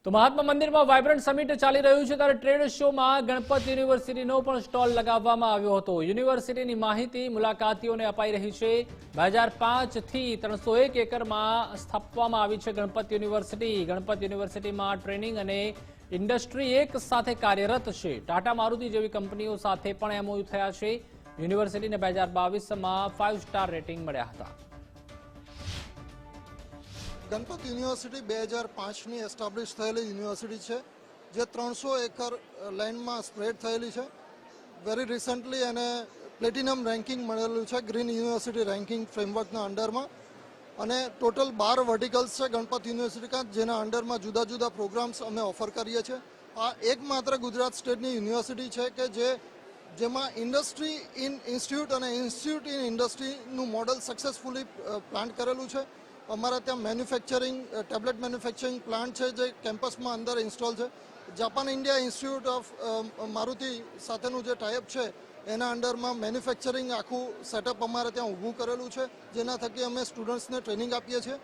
તો મહાત્મા મંદિરમાં vibrant summit ચાલી રહ્યું છે ત્યારે ટ્રેડ શોમાં ગણપત યુનિવર્સિટીનો પણ સ્ટોલ લગાવવામાં આવ્યો હતો। યુનિવર્સિટીની માહિતી મુલાકાતીઓને અપાઈ રહી છે। 2005 થી 301 એકરમાં સ્થાપવામાં આવી છે ગણપત યુનિવર્સિટી। ગણપત યુનિવર્સિટીમાં ટ્રેનિંગ અને ઇન્ડસ્ટ્રી એક સાથે કાર્યરત છે। ટાટા મારુતિ જેવી કંપનીઓ સાથે પણ એમઓયુ થયા છે। યુનિવર્સિટીને 2022માં 5 સ્ટાર રેટિંગ મળ્યા હતા। ગણપત યુનિવર્સિટી 2005ની એસ્ટાબ્લિશ થયેલી યુનિવર્સિટી છે, જે 300 એકર લેન્ડમાં સ્પ્રેડ થયેલી છે। વેરી રિસન્ટલી એને પ્લેટિનમ રેન્કિંગ મળેલું છે ગ્રીન યુનિવર્સિટી રેન્કિંગ ફ્રેમવર્કના અંડરમાં, અને ટોટલ 12 વર્ટિકલ્સ છે ગણપત યુનિવર્સિટીના, જેના અંડરમાં જુદા જુદા પ્રોગ્રામ્સ અમે ઓફર કરીએ છીએ। આ એકમાત્ર ગુજરાત સ્ટેટની યુનિવર્સિટી છે કે જેમાં ઇન્ડસ્ટ્રી ઇન ઇન્સ્ટિટ્યૂટ અને ઇન્સ્ટિટ્યૂટ ઇન ઇન્ડસ્ટ્રીનું મોડલ સક્સેસફુલી પ્લાન્ટ કરેલું છે। અમારા ત્યાં મેન્યુફેક્ચરિંગ ટેબ્લેટ મેન્યુફેક્ચરિંગ પ્લાન્ટ છે જે કેમ્પસમાં અંદર ઇન્સ્ટોલ છે। Japan India institute of Maruti સાથેનું જે ટાઈઅપ છે એના અંડરમાં મેન્યુફેક્ચરિંગ આખું સેટઅપ અમારે ત્યાં ઊભું કરેલું છે, જેના થકી અમે સ્ટુડન્ટ્સને ટ્રેનિંગ આપીએ છીએ।